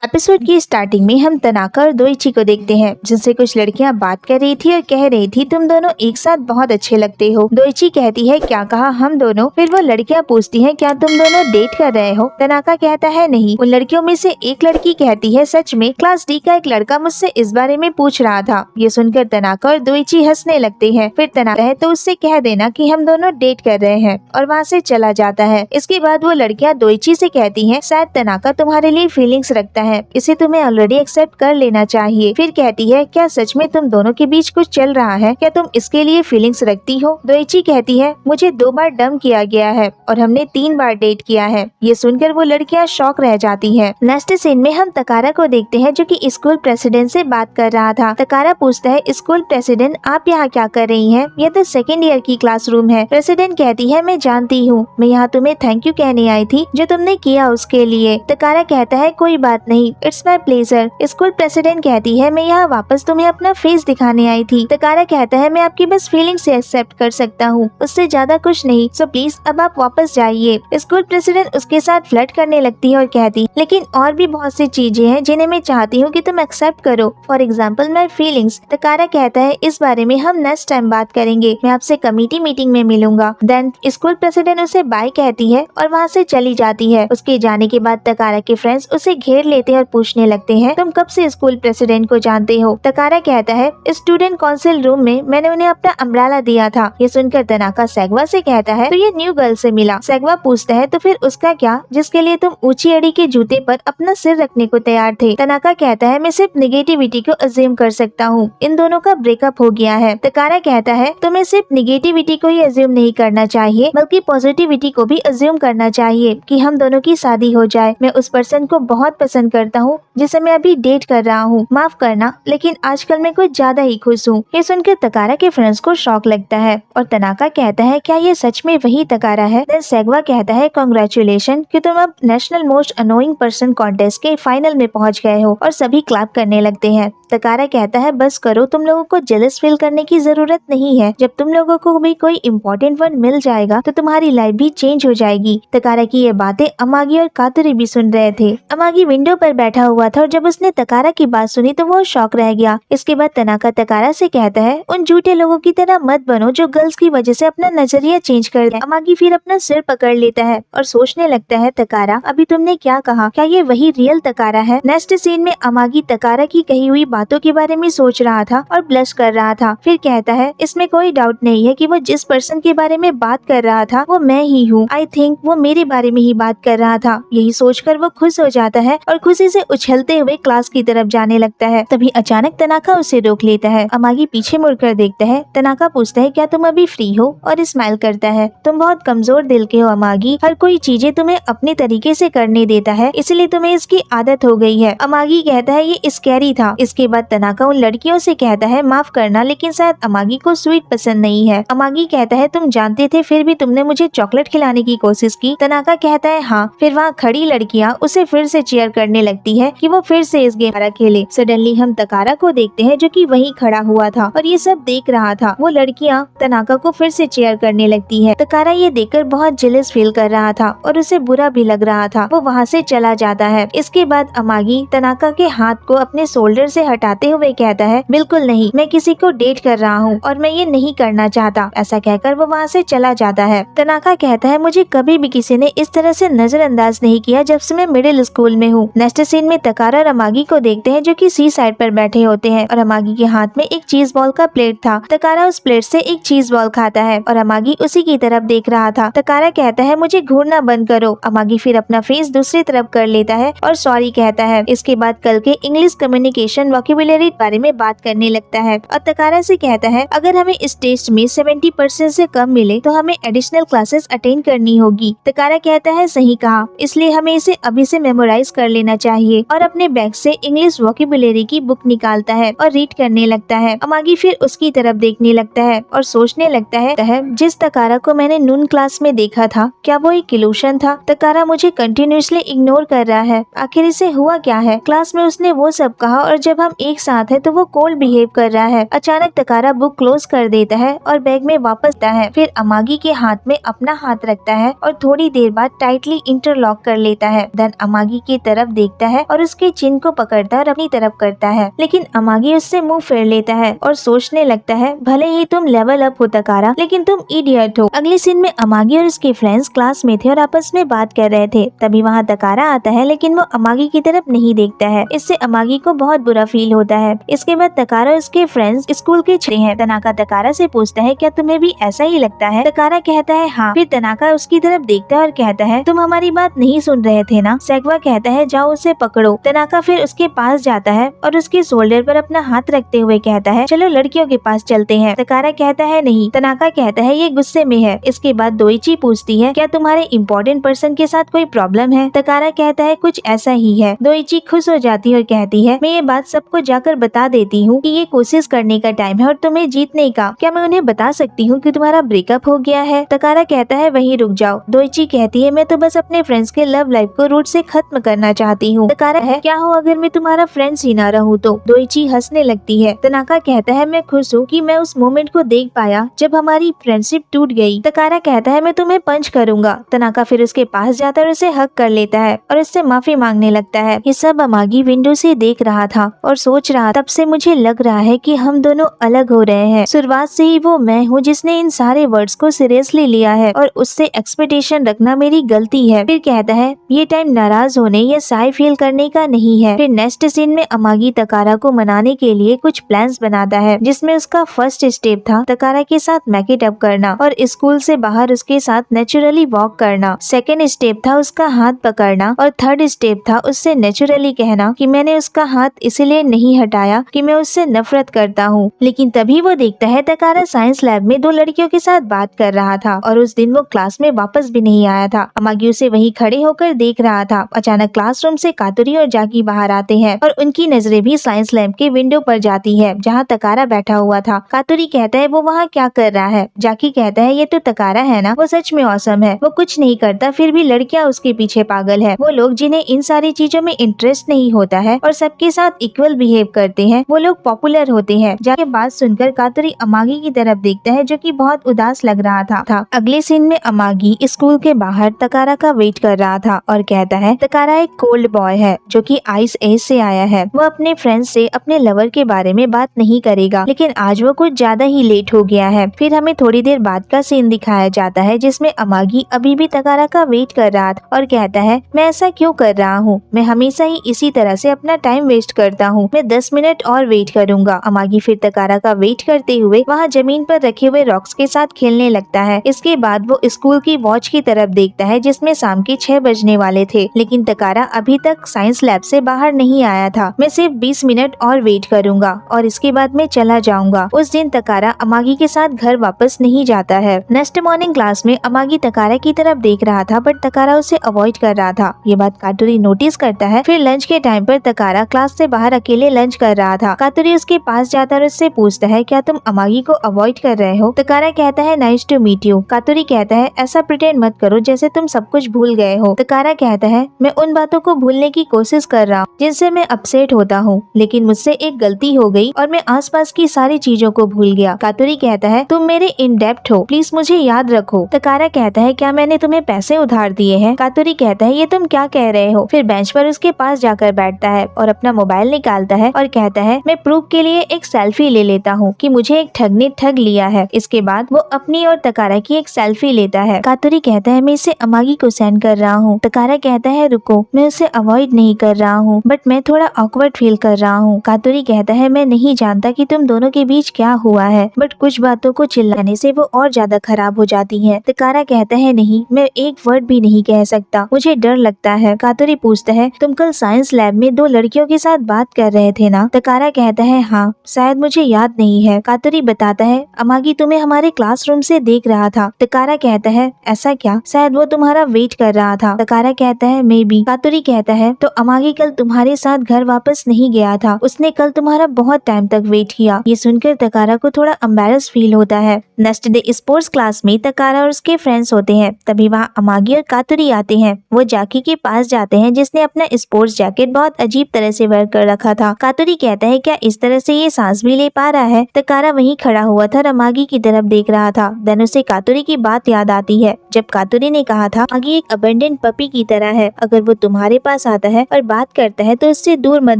Episode की starting में हम तनाका और दोइची को देखते हैं, जिनसे कुछ लड़कियां बात कर रही थी और कह रही थी तुम दोनों एक साथ बहुत अच्छे लगते हो। दोइची कहती है क्या कहा हम दोनों। फिर वो लड़कियां पूछती हैं क्या तुम दोनों डेट कर रहे हो। तनाका कहता है नहीं। उन लड़कियों में से एक लड़की कहती है सच में क्लास डी का एक लड़का मुझसे इस बारे में पूछ रहा था। ये सुनकर तनाका और दोइची हंसने लगते हैं। फिर तनाका है तो उससे कह देना कि हम दोनों डेट कर रहे हैं और वहाँ से चला जाता है। इसके बाद वो लड़कियां दोइची से कहती है शायद तनाका तुम्हारे लिए फीलिंग्स रखता है, इसे तुम्हें ऑलरेडी एक्सेप्ट कर लेना चाहिए। फिर कहती है क्या सच में तुम दोनों के बीच कुछ चल रहा है, क्या तुम इसके लिए फीलिंग्स रखती हो। दोइची कहती है मुझे 2 बार डम किया गया है और हमने 3 बार डेट किया है। ये सुनकर वो लड़कियां शॉक रह जाती है। नेक्स्ट सीन में हम तकारा को देखते हैं जो कि स्कूल प्रेसिडेंट से बात कर रहा था। तकारा पूछता है स्कूल प्रेसिडेंट आप यहाँ क्या कर रही हैं? यह तो सेकेंड ईयर की क्लासरूम है। प्रेसिडेंट कहती है मैं जानती हूँ, मैं यहाँ तुम्हें थैंक यू कहने आई थी जो तुमने किया उसके लिए। तकारा कहता है कोई बात नहीं, it's my pleasure. School president कहती है मैं यहाँ वापस तुम्हें अपना फेस दिखाने आई थी। तकारा कहता है मैं आपकी बस फीलिंग्स से एक्सेप्ट कर सकता हूँ, उससे ज्यादा कुछ नहीं, सो प्लीज अब आप वापस जाइए। स्कूल प्रेसिडेंट उसके साथ फ्लर्ट करने लगती है और कहती लेकिन और भी बहुत सी चीजें हैं जिन्हें मैं चाहती हूँ कि तुम एक्सेप्ट करो, फॉर एग्जाम्पल माई फीलिंग्स। तकारा कहता है इस बारे में हम नेक्स्ट टाइम बात करेंगे, मैं आपसे कमेटी मीटिंग में मिलूंगा। देन स्कूल प्रेसिडेंट उसे बाय कहती है और वहाँ से चली जाती है। उसके जाने के बाद तकारा के फ्रेंड्स उसे घेर लेते हैं और पूछने लगते हैं तुम कब से स्कूल प्रेसिडेंट को जानते हो। तकारा कहता है स्टूडेंट काउंसिल रूम में मैंने उन्हें अपना अम्ब्रेला दिया था। ये सुनकर तनाका सेगवा से कहता है तो ये न्यू गर्ल से मिला। सेगवा पूछता है तो फिर उसका क्या जिसके लिए तुम ऊंची अड़ी के जूते पर अपना सिर रखने को तैयार थे। तनाका कहता है मैं सिर्फ निगेटिविटी को अज्यूम कर सकता हूँ, इन दोनों का ब्रेकअप हो गया है। तकारा कहता है तुम्हें सिर्फ निगेटिविटी को ही अज्यूम नहीं करना चाहिए बल्कि पॉजिटिविटी को भी अज्यूम करना चाहिए कि हम दोनों की शादी हो जाए। मैं उस पर्सन को बहुत पसंद करता हूँ जिसे मैं अभी डेट कर रहा हूँ, माफ करना लेकिन आजकल मैं कुछ ज्यादा ही खुश हूँ। ये सुनकर तकारा के फ्रेंड्स को शॉक लगता है और तनाका कहता है क्या ये सच में वही तकारा है। देन सेगवा कहता है कांग्रेचुलेशन कि तुम अब national most annoying person contest के फाइनल में पहुँच गए हो और सभी क्लैप करने लगते हैं। तकारा कहता है बस करो, तुम लोगों को जेलस फील करने की जरूरत नहीं है, जब तुम लोगों को भी कोई इम्पोर्टेंट वन मिल जाएगा तो तुम्हारी लाइफ भी चेंज हो जाएगी। तकारा की ये बातें अमागी और कातुरी भी सुन रहे थे। अमागी विंडो पर बैठा हुआ था और जब उसने तकारा की बात सुनी तो वो शॉक रह गया। इसके बाद तनाका तकारा से कहता है उन झूठे लोगों की तरह मत बनो जो गर्ल्स की वजह से अपना नजरिया चेंज कर दे। अमागी फिर अपना सिर पकड़ लेता है और सोचने लगता है तकारा अभी तुमने क्या कहा, क्या ये वही रियल तकारा है। नेक्स्ट सीन में अमागी तकारा की कही हुई बातों के बारे में सोच रहा था और ब्लश कर रहा था। फिर कहता है इसमें कोई डाउट नहीं है कि वो जिस पर्सन के बारे में बात कर रहा था वो मैं ही हूँ। आई थिंक वो मेरे बारे में ही बात कर रहा था। यही सोचकर वो खुश हो जाता है और खुशी से उछलते हुए क्लास की तरफ जाने लगता है। तभी अचानक तनाका उसे रोक लेता है। अमागी पीछे मुड़कर देखता है। तनाका पूछता है क्या तुम अभी फ्री हो और स्माइल करता है। तुम बहुत कमजोर दिल के हो अमागी, हर कोई चीजें तुम्हें अपने तरीके से करने देता है इसलिए तुम्हें इसकी आदत हो गई है। अमागी कहता है ये स्कैरी था। इसके बाद तनाका उन लड़कियों से कहता है माफ करना लेकिन शायद अमागी को स्वीट पसंद नहीं है। अमागी कहता है तुम जानते थे फिर भी तुमने मुझे चॉकलेट खिलाने की कोशिश की। तनाका कहता है हाँ। फिर वहाँ खड़ी लड़कियाँ उसे फिर से चीयर करने लगती है कि वो फिर से इस गेम खेले। सडनली हम तकारा को देखते हैं जो कि वहीं खड़ा हुआ था और ये सब देख रहा था। वो लड़कियाँ तनाका को फिर से चीयर करने लगती है। तकारा ये देखकर बहुत जेलस फील कर रहा था और उसे बुरा भी लग रहा था। वो वहाँ से चला जाता है। इसके बाद अमागी तनाका के हाथ को अपने शोल्डर से हटाते हुए कहता है बिल्कुल नहीं, मैं किसी को डेट कर रहा हूँ और मैं ये नहीं करना चाहता। ऐसा कहकर वो वहाँ से चला जाता है। तनाका कहता है मुझे कभी भी किसी ने इस तरह से नजरअंदाज नहीं किया जब से मैं मिडिल स्कूल में हूँ। नेक्स्ट सीन में तकारा और अमागी को देखते हैं जो कि सी साइड पर बैठे होते हैं और अमागी के हाथ में एक चीज बॉल का प्लेट था। तकारा उस प्लेट से एक चीज बॉल खाता है और अमागी उसी की तरफ देख रहा था। तकारा कहता है मुझे घूरना बंद करो। अमागी फिर अपना फेस दूसरी तरफ कर लेता है और सॉरी कहता है। इसके बाद कल के इंग्लिश कम्युनिकेशन वोकैबुलरी बारे में बात करने लगता है और तकारा से कहता है अगर हमें इस टेस्ट में 70% से कम मिले तो हमें एडिशनल क्लासेस अटेंड करनी होगी। तकारा कहता है सही कहा, इसलिए हमें इसे अभी से मेमोराइज कर लेना चाहिए और अपने बैग से इंग्लिश वोकैबुलरी की बुक निकालता है और रीड करने लगता है। अमागी फिर उसकी तरफ देखने लगता है और सोचने लगता है जिस तकारा को मैंने नून क्लास में देखा था क्या वो एक इल्यूशन था। तकारा मुझे कंटिन्यूअसली इग्नोर कर रहा है, आखिर इसे हुआ क्या है। क्लास में उसने वो सब कहा और जब हम हम एक साथ है तो वो कोल्ड बिहेव कर रहा है। अचानक तकारा बुक क्लोज कर देता है और बैग में वापस आता है। फिर अमागी के हाथ में अपना हाथ रखता है और थोड़ी देर बाद टाइटली इंटरलॉक कर लेता है। देन अमागी की तरफ देखता है और उसके चिन को पकड़ता है और अपनी तरफ करता है, लेकिन अमागी उससे मुंह फेर लेता है और सोचने लगता है भले ही तुम लेवल अप हो तकारा, लेकिन तुम इडियट हो। अगले सीन में अमागी और उसके फ्रेंड्स क्लास में थे और आपस में बात कर रहे थे। तभी वहाँ तकारा आता है, लेकिन वो अमागी की तरफ नहीं देखता है। इससे अमागी को बहुत बुरा फील होता है। इसके बाद तकारा और उसके फ्रेंड्स स्कूल के छड़े हैं। तनाका तकारा से पूछता है क्या तुम्हें भी ऐसा ही लगता है? तकारा कहता है हाँ। फिर तनाका उसकी तरफ देखता है और कहता है तुम हमारी बात नहीं सुन रहे थे ना? सेगवा कहता है जाओ उसे पकड़ो। तनाका फिर उसके पास जाता है और उसके शोल्डर पर अपना हाथ रखते हुए कहता है चलो लड़कियों के पास चलते हैं। तकारा कहता है नहीं। तनाका कहता है ये गुस्से में है। इसके बाद दोइची पूछती है क्या तुम्हारे इम्पोर्टेंट पर्सन के साथ कोई प्रॉब्लम है? तकारा कहता है कुछ ऐसा ही है। दोइची खुश हो जाती है और कहती है मैं ये बात सबको जाकर बता देती हूँ कि ये कोशिश करने का टाइम है और तुम्हें जीतने का। क्या मैं उन्हें बता सकती हूँ कि तुम्हारा ब्रेकअप हो गया है? तकारा कहता है वहीं रुक जाओ। दोइची कहती है मैं तो बस अपने फ्रेंड्स के लव लाइफ को रूट से खत्म करना चाहती हूँ। तकारा है क्या हो अगर मैं तुम्हारा फ्रेंड्स ही ना रहूँ तो? दोइची हंसने लगती है। तनाका कहता है मैं खुश हूँ कि मैं उस मोमेंट को देख पाया जब हमारी फ्रेंडशिप टूट गई। तकारा कहता है मैं तुम्हें पंच करूंगा। तनाका फिर उसके पास जाता है और उसे हक कर लेता है और उससे माफी मांगने लगता है। ये सब अमागी विंडो से देख रहा था और सोच रहा तब से मुझे लग रहा है कि हम दोनों अलग हो रहे हैं। शुरुआत से ही वो मैं हूँ जिसने इन सारे वर्ड्स को सीरियसली लिया है और उससे एक्सपेक्टेशन रखना मेरी गलती है। फिर कहता है ये टाइम नाराज होने या साई फील करने का नहीं है। फिर नेक्स्ट सीन में अमागी तकारा को मनाने के लिए कुछ प्लान्स बनाता है, जिसमें उसका फर्स्ट स्टेप था तकारा के साथ मेक इट अप करना और स्कूल से बाहर उसके साथ नेचुरली वॉक करना। सेकेंड स्टेप था उसका हाथ पकड़ना और थर्ड स्टेप था उससे नेचुरली कहना कि मैंने उसका हाथ इसलिए नहीं हटाया कि मैं उससे नफरत करता हूँ। लेकिन तभी वो देखता है तकारा साइंस लैब में दो लड़कियों के साथ बात कर रहा था और उस दिन वो क्लास में वापस भी नहीं आया था। अमागी उसे वहीं खड़े होकर देख रहा था। अचानक क्लासरूम से कातुरी और जाकी बाहर आते हैं और उनकी नजरें भी साइंस लैब के विंडो पर जाती है जहाँ तकारा बैठा हुआ था। कातुरी कहता है वो वहाँ क्या कर रहा है? जाकी कहता है ये तो तकारा है ना, वो सच में औसम है। वो कुछ नहीं करता फिर भी लड़कियाँ उसके पीछे पागल है। वो लोग जिन्हें इन सारी चीजों में इंटरेस्ट नहीं होता है और सबके साथ इक्वल बिहेव करते हैं, वो लोग पॉपुलर होते हैं। जाके बात सुनकर कातुरी अमागी की तरफ देखता है जो कि बहुत उदास लग रहा था। अगले सीन में अमागी स्कूल के बाहर तकारा का वेट कर रहा था और कहता है तकारा एक कोल्ड बॉय है जो कि आइस एज से आया है। वो अपने फ्रेंड्स से अपने लवर के बारे में बात नहीं करेगा, लेकिन आज वो कुछ ज्यादा ही लेट हो गया है। फिर हमें थोड़ी देर बाद का सीन दिखाया जाता है जिसमें अमागी अभी भी तकारा का वेट कर रहा था और कहता है मैं ऐसा क्यों कर रहा हूँ? मैं हमेशा ही इसी तरह से अपना टाइम वेस्ट करता हूँ। मैं 10 मिनट और वेट करूंगा। अमागी फिर तकारा का वेट करते हुए वहाँ जमीन पर रखे हुए रॉक्स के साथ खेलने लगता है। इसके बाद वो स्कूल की वॉच की तरफ देखता है जिसमें शाम के 6 बजने वाले थे, लेकिन तकारा अभी तक साइंस लैब से बाहर नहीं आया था। मैं सिर्फ 20 मिनट और वेट करूंगा और इसके बाद मैं चला जाऊंगा। उस दिन तकारा अमागी के साथ घर वापस नहीं जाता है। नेक्स्ट मॉर्निंग क्लास में अमागी तकारा की तरफ देख रहा था बट तकारा उसे अवॉइड कर रहा था। ये बात कातुरी नोटिस करता है। फिर लंच के टाइम पर तकारा क्लास से बाहर अकेले लंच कर रहा था। कातुरी उसके पास जाता और उससे पूछता है क्या तुम अमागी को अवॉइड कर रहे हो? तकारा कहता है नाइस टू मीट यू। कातुरी कहता है ऐसा प्रिटेंड मत करो जैसे तुम सब कुछ भूल गए हो। तकारा कहता है मैं उन बातों को भूलने की कोशिश कर रहा हूँ जिनसे मैं अपसेट होता हूँ, लेकिन मुझसे एक गलती हो गई और मैं आसपास की सारी चीजों को भूल गया। कातुरी कहता है तुम मेरे इन डेप्थ हो, प्लीज मुझे याद रखो। तकारा कहता है क्या मैंने तुम्हें पैसे उधार दिए हैं? कातुरी कहता है ये तुम क्या कह रहे हो? फिर बेंच पर उसके पास जाकर बैठता है और अपना मोबाइल निकालता है और कहता है मैं प्रूफ के लिए एक सेल्फी ले लेता हूँ कि मुझे एक ठग ने ठग लिया है। इसके बाद वो अपनी और तकारा की एक सेल्फी लेता है। कातुरी कहता है मैं इसे अमागी को सेंड कर रहा हूँ। तकारा कहता है रुको, मैं उसे अवॉइड नहीं कर रहा हूँ बट मैं थोड़ा ऑकवर्ड फील कर रहा हूँ। कातुरी कहता है मैं नहीं जानता कि तुम दोनों के बीच क्या हुआ है बट कुछ बातों को चिल्लाने से वो और ज्यादा खराब हो जाती है। तकारा कहता है नहीं, मैं एक वर्ड भी नहीं कह सकता, मुझे डर लगता है। कातुरी पूछता है तुम कल साइंस लैब में 2 लड़कियों के साथ बात कर रहे थे ना? तकारा कहता है हाँ, शायद मुझे याद नहीं है। कातुरी बताता है अमागी तुम्हें हमारे क्लासरूम से देख रहा था। तकारा कहता है ऐसा क्या? शायद वो तुम्हारा वेट कर रहा था। तकारा कहता है मे बी। कातुरी कहता है तो अमागी कल तुम्हारे साथ घर वापस नहीं गया था, उसने कल तुम्हारा बहुत टाइम तक वेट किया। ये सुनकर तकारा को थोड़ा एम्बैरस फील होता है। नेक्स्ट डे स्पोर्ट्स क्लास में तकारा और उसके फ्रेंड्स होते हैं। तभी वहाँ अमागी और कातुरी आते हैं। वो जाकी के पास जाते हैं जिसने अपना स्पोर्ट्स जैकेट बहुत अजीब तरह से वेयर कर रखा था। कातुरी कहता है क्या इस तरह से ये सांस भी ले पा रहा है? तकारा वहीं खड़ा हुआ था और अमागी की तरफ देख रहा था। देन उसे कातुरी की बात याद आती है जब कातुरी ने कहा था अमागी एक अबंडेंट पपी की तरह है, अगर वो तुम्हारे पास आता है और बात करता है तो उससे दूर मत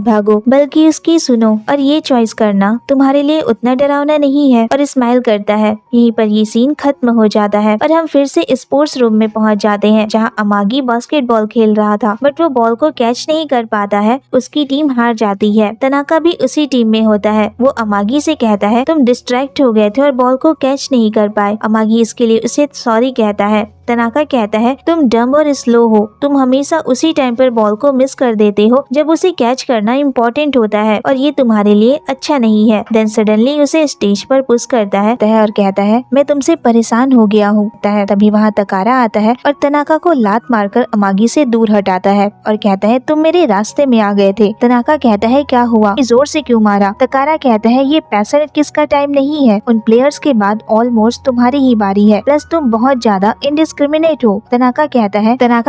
भागो बल्कि उसकी सुनो और ये चॉइस करना तुम्हारे लिए उतना डरावना नहीं है। और स्माइल करता है। यहीं पर ये सीन खत्म हो जाता है और हम फिर से स्पोर्ट्स रूम में पहुंच जाते हैं जहां अमागी बास्केटबॉल खेल रहा था बट वो बॉल को कैच नहीं कर पाता है। उसकी टीम हार जाती है। तनाका भी उसी टीम में होता है। वो अमागी से कहता है तुम डिस्ट्रैक्ट हो गए थे और बॉल को कैच नहीं कर पाए। अमागी इसके लिए उसे सॉरी कहता है। तनाका कहता है तुम डम और स्लो हो, तुम हमेशा उसी टाइम पर बॉल को मिस कर देते हो जब उसे कैच करना इम्पोर्टेंट होता है और ये तुम्हारे लिए अच्छा नहीं है। देन सडनली उसे स्टेज पर पुश करता है और कहता है मैं तुमसे परेशान हो गया हूँ। तभी वहाँ तकारा आता है और तनाका को लात मारकर अमागी से दूर हटाता है और कहता है तुम मेरे रास्ते में आ गए थे। तनाका कहता है क्या हुआ, जोर से क्यों मारा? तकारा कहता है ये पैसा किसका टाइम नहीं है, उन प्लेयर्स के बाद ऑलमोस्ट तुम्हारी ही बारी है, प्लस तुम बहुत ज्यादा डिस्क्रिमिनेट हो। तनाका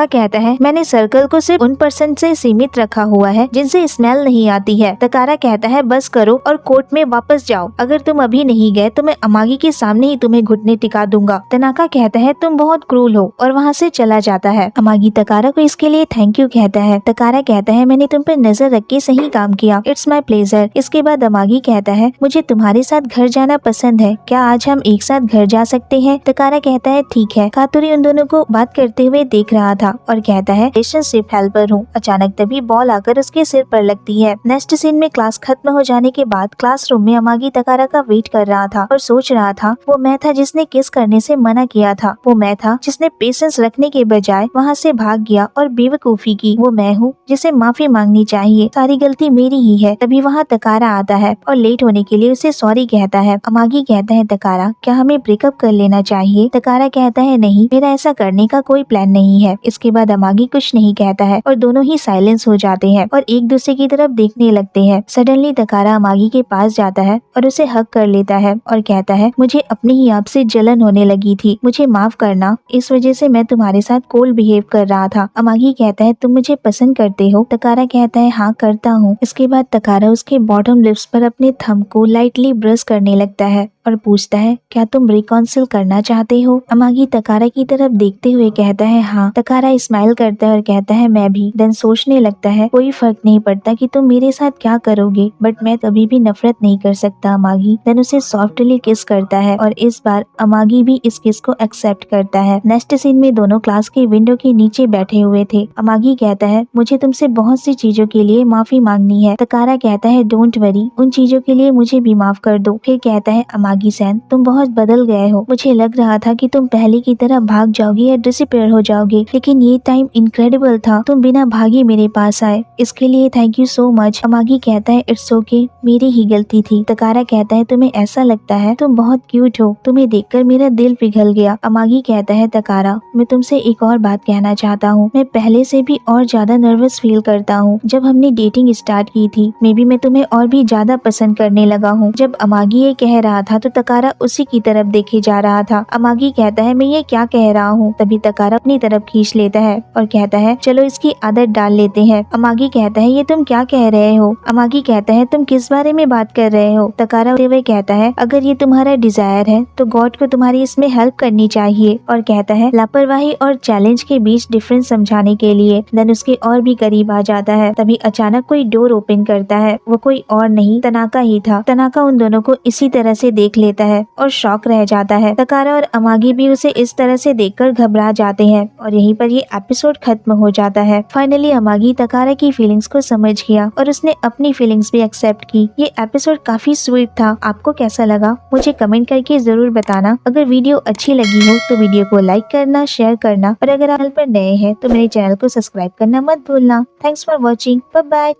कहता है मैंने सर्कल को सिर्फ उन पर्सन से सीमित रखा हुआ है जिनसे स्मेल नहीं आती है। तकारा कहता है बस करो और कोर्ट में वापस जाओ, अगर तुम अभी नहीं गए तो मैं अमागी के सामने ही तुम्हें घुटने टिका दूंगा। तनाका कहता है तुम बहुत क्रूल हो और वहाँ से चला जाता है। अमागी तकारा को इसके लिए थैंक यू कहता है। तकारा कहता है मैंने तुम पर नजर रख के सही काम किया, इट्स माई प्लेजर। इसके बाद अमागी कहता है मुझे तुम्हारे साथ घर जाना पसंद है, क्या आज हम एक साथ घर जा सकते हैं? तकारा कहता है ठीक है। कातुरी उन दोनों को बात करते हुए देख रहा था और कहता है रिलेशनशिप हेल्पर हूँ। अचानक तभी बॉल आकर उसके सिर पर लगती है। नेक्स्ट सीन में क्लास खत्म हो जाने के बाद क्लासरूम में अमागी तकारा का वेट कर रहा था और सोच रहा था वो मैं था जिसने किस करने से मना किया था, वो मैं था जिसने पेशेंस रखने के बजाय वहाँ से भाग गया और बेवकूफी की, वो मैं हूँ जिसे माफी मांगनी चाहिए, सारी गलती मेरी ही है। तभी वहाँ तकारा आता है और लेट होने के लिए उसे सॉरी कहता है। अमागी कहता है तकारा क्या हमें ब्रेकअप कर लेना चाहिए? तकारा कहता है नहीं, मेरा ऐसा करने का कोई प्लान नहीं है। इसके बाद अमागी कुछ नहीं कहता है और दोनों ही साइलेंस हो जाते हैं और एक दूसरे की तरफ देखने लगते हैं। सडनली तकारा अमागी के पास जाता है और उसे हग कर लेता है और कहता है मुझे अपने ही आप से जलन होने लगी थी, मुझे माफ करना, इस वजह से मैं तुम्हारे साथ कोल्ड बिहेव कर रहा था। अमागी कहता है तुम मुझे पसंद करते हो? तकारा कहता है हाँ करता हूँ। इसके बाद तकारा उसके बॉटम लिप्स पर अपने थंब को लाइटली ब्रश करने लगता है और पूछता है क्या तुम रिकॉन्सिल करना चाहते हो? अमागी तकारा की तरफ देखते हुए कहता है हाँ। तकारा स्माइल करता है और कहता है मैं भी। देन सोचने लगता है कोई फर्क नहीं पड़ता कि तुम मेरे साथ क्या करोगे, बट मैं कभी भी नफरत नहीं कर सकता अमागी। देन उसे सॉफ्टली किस करता है और इस बार अमागी भी इस किस को एक्सेप्ट करता है। नेक्स्ट सीन में दोनों क्लास के विंडो के नीचे बैठे हुए थे। अमागी कहता है मुझे तुमसे बहुत सी चीजों के लिए माफी मांगनी है। तकारा कहता है डोंट वरी, उन चीजों के लिए मुझे भी माफ कर दो। फिर कहता है अमागी सैन तुम बहुत बदल गए हो, मुझे लग रहा था कि तुम पहले की तरह भाग जाओगे या डिसअपीयर हो जाओगे, लेकिन ये टाइम इनक्रेडिबल था, तुम बिना भागे मेरे पास आए, इसके लिए थैंक यू सो मच। अमागी कहता है इट्स ओके, मेरी ही गलती थी। तकारा कहता है तुम्हें ऐसा लगता है तुम बहुत क्यूट हो, तुम्हें देखकर मेरा दिल पिघल गया। अमागी कहता है तकारा मैं तुमसे एक और बात कहना चाहता हूँ, मैं पहले से भी और ज्यादा नर्वस फील करता हूँ। जब हमने डेटिंग स्टार्ट की थी मे बी मैं तुम्हें और भी ज्यादा पसंद करने लगा हूँ। जब अमागी ये कह रहा था तो तकारा उसी की तरफ देखे जा रहा था। अमागी कहता है मैं ये क्या कह रहा हूँ। तभी तकारा अपनी तरफ खींच लेता है और कहता है चलो इसकी आदत डाल लेते हैं। अमागी कहता है ये तुम क्या कह रहे हो? अमागी कहता है तुम किस बारे में बात कर रहे हो? तकारा हुए कहता है अगर ये तुम्हारा डिजायर है तो गॉड को तुम्हारी इसमें हेल्प करनी चाहिए, और कहता है लापरवाही और चैलेंज के बीच डिफरेंस समझाने के लिए। देन उसके और भी करीब आ जाता है। तभी अचानक कोई डोर ओपन करता है, वो कोई और नहीं तनाका ही था। तनाका उन दोनों को इसी तरह से देख लेता है और शॉक रह जाता है। तकारा और अमागी भी उसे इस तरह से देखकर घबरा जाते हैं और यहीं पर ये एपिसोड खत्म हो जाता है। फाइनली अमागी तकारा की फीलिंग्स को समझ गया और उसने अपनी फीलिंग्स भी एक्सेप्ट की। ये एपिसोड काफी स्वीट था। आपको कैसा लगा मुझे कमेंट करके जरूर बताना। अगर वीडियो अच्छी लगी हो तो वीडियो को लाइक करना, शेयर करना और अगर आप चैनल पर नए हैं तो मेरे चैनल को सब्सक्राइब करना मत भूलना। Thanks for watching, bye bye.